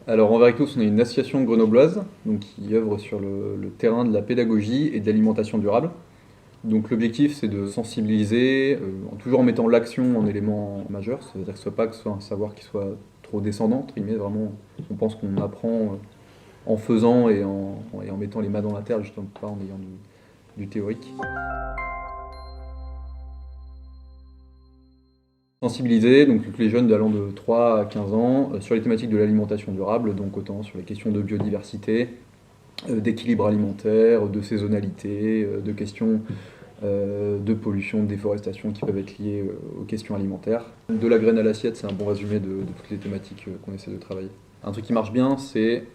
Alors envers tous, on est une association grenobloise donc, qui œuvre sur le terrain de la pédagogie et de l'alimentation durable. Donc l'objectif c'est de sensibiliser, toujours en mettant l'action en élément majeur, c'est-à-dire que ce soit un savoir qui soit trop descendant, entre guillemets, vraiment on pense qu'on apprend en faisant et en mettant les mains dans la terre, justement pas en ayant du théorique. Sensibiliser donc tous les jeunes allant de 3 à 15 ans sur les thématiques de l'alimentation durable, donc autant sur les questions de biodiversité, d'équilibre alimentaire, de saisonnalité, de questions de pollution, de déforestation qui peuvent être liées aux questions alimentaires. De la graine à l'assiette, c'est un bon résumé de toutes les thématiques qu'on essaie de travailler. Un truc qui marche bien, c'est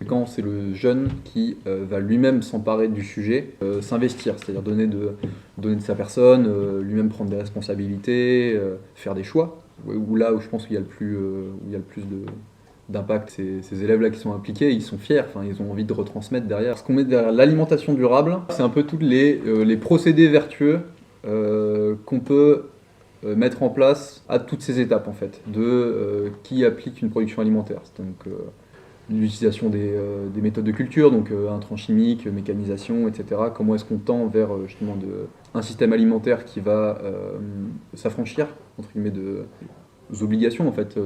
quand c'est le jeune qui va lui-même s'emparer du sujet, s'investir, c'est-à-dire donner de sa personne, lui-même prendre des responsabilités, faire des choix. Où là où je pense qu'il y a où il y a le plus d'impact, ces élèves-là qui sont impliqués, ils sont fiers, enfin, ils ont envie de retransmettre derrière. Ce qu'on met derrière l'alimentation durable, c'est un peu tous les procédés vertueux qu'on peut mettre en place à toutes ces étapes en fait, qui applique une production alimentaire. Donc l'utilisation des méthodes de culture, donc intrants chimiques, mécanisation, etc. Comment est-ce qu'on tend vers justement un système alimentaire qui va s'affranchir entre guillemets des obligations en fait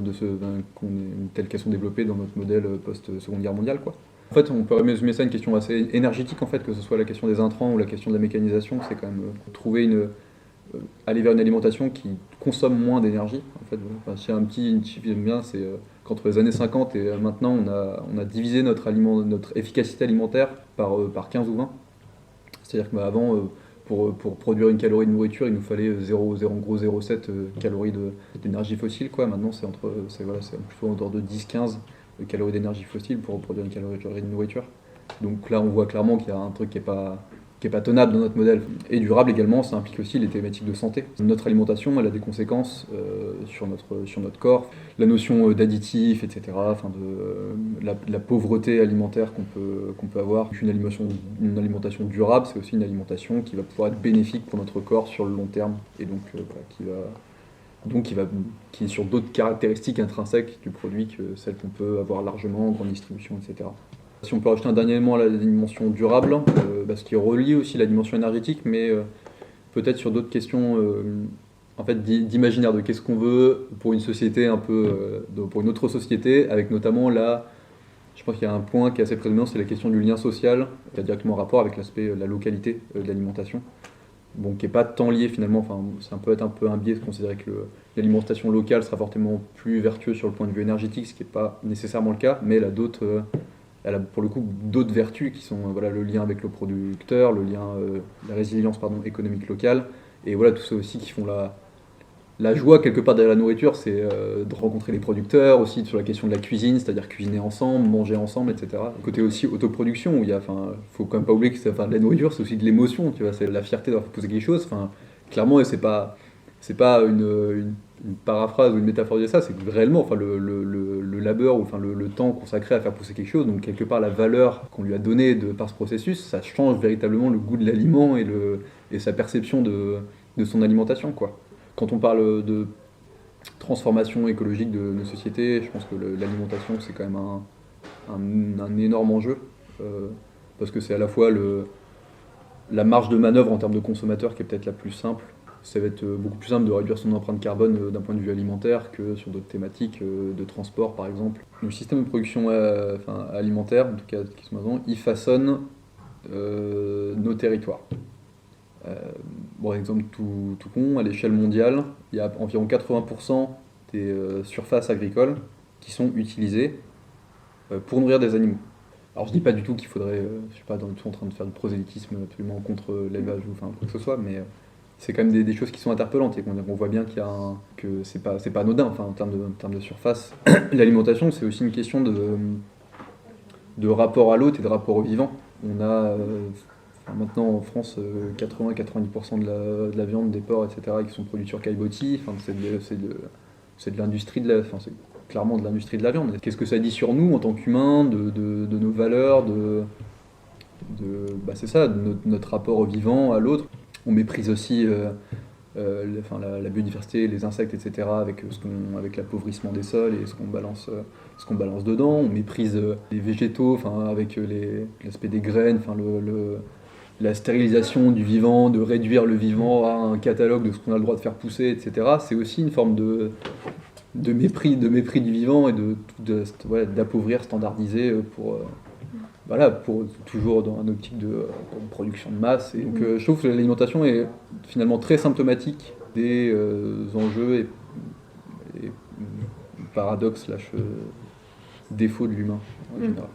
telles qu'elles sont développées dans notre modèle post-seconde guerre mondiale quoi. En fait, on peut résumer ça à une question assez énergétique en fait, que ce soit la question des intrants ou la question de la mécanisation, c'est quand même aller vers une alimentation qui consomme moins d'énergie. En fait, enfin, si un petit chiffre que j'aime bien, c'est qu'entre les années 50 et maintenant, on a divisé notre efficacité alimentaire par 15 ou 20. C'est-à-dire qu'avant, pour produire une calorie de nourriture, il nous fallait 0,7 calories d'énergie fossile. Quoi. Maintenant, c'est plutôt en dehors de 10-15 calories d'énergie fossile pour produire une calorie de nourriture. Donc là, on voit clairement qu'il y a un truc qui est pas tenable dans notre modèle. Et durable également, ça implique aussi les thématiques de santé. Notre alimentation, elle a des conséquences sur notre corps. La notion d'additifs, etc., enfin la pauvreté alimentaire qu'on peut avoir. Une alimentation durable, c'est aussi une alimentation qui va pouvoir être bénéfique pour notre corps sur le long terme. Et donc, qui est sur d'autres caractéristiques intrinsèques du produit que celles qu'on peut avoir largement en grande distribution, etc. Si on peut rajouter un dernier élément à la dimension durable, ce qui relie aussi la dimension énergétique, mais peut-être sur d'autres questions en fait, d'imaginaire, de qu'est-ce qu'on veut pour une société un peu, pour une autre société, avec notamment je pense qu'il y a un point qui est assez prédominant, c'est la question du lien social, qui a directement rapport avec l'aspect, la localité de l'alimentation. Bon, qui n'est pas tant lié finalement, enfin, ça peut être un peu un biais de considérer que l'alimentation locale sera fortement plus vertueuse sur le point de vue énergétique, ce qui n'est pas nécessairement le cas, mais elle a pour le coup d'autres vertus qui sont voilà, le lien avec le producteur, la résilience économique locale, et voilà tout ça aussi qui font la joie quelque part derrière la nourriture, c'est de rencontrer les producteurs, aussi sur la question de la cuisine, c'est-à-dire cuisiner ensemble, manger ensemble, etc. Côté aussi autoproduction, où faut quand même pas oublier que la nourriture c'est aussi de l'émotion, tu vois, c'est la fierté d'avoir posé quelque chose, clairement, et c'est pas une paraphrase ou une métaphore de ça, c'est que réellement, le labeur ou le temps consacré à faire pousser quelque chose, donc quelque part la valeur qu'on lui a donnée par ce processus, ça change véritablement le goût de l'aliment et sa perception de son alimentation, quoi. Quand on parle de transformation écologique de nos sociétés, je pense que l'alimentation c'est quand même un énorme enjeu, parce que c'est à la fois la marge de manœuvre en termes de consommateur qui est peut-être la plus simple. Ça va être beaucoup plus simple de réduire son empreinte carbone d'un point de vue alimentaire que sur d'autres thématiques de transport par exemple. Le système de production alimentaire, en tout cas qui sont maintenant, il façonne nos territoires. Bon, exemple tout con, à l'échelle mondiale, il y a environ 80% des surfaces agricoles qui sont utilisées pour nourrir des animaux. Alors je dis pas du tout qu'il faudrait, je suis pas du tout en train de faire du prosélytisme absolument contre l'élevage ou quoi que ce soit, mais c'est quand même des choses qui sont interpellantes et qu'on voit bien que c'est pas anodin, en termes de surface. L'alimentation, c'est aussi une question de rapport à l'autre et de rapport au vivant. On a maintenant en France 80-90% de la viande, des porcs, etc., qui sont produits sur caillebotis. C'est de l'industrie c'est clairement de l'industrie de la viande. Qu'est-ce que ça dit sur nous en tant qu'humains, de nos valeurs, c'est ça, de notre rapport au vivant, à l'autre. On méprise aussi la biodiversité, les insectes, etc., avec l'appauvrissement des sols et ce qu'on balance dedans. On méprise les végétaux, avec l'aspect des graines, la stérilisation du vivant, de réduire le vivant à un catalogue de ce qu'on a le droit de faire pousser, etc. C'est aussi une forme de mépris du vivant et d'appauvrir, standardiser pour toujours dans une optique de production de masse. Et donc je trouve que l'alimentation est finalement très symptomatique des enjeux et paradoxes / défauts de l'humain en général.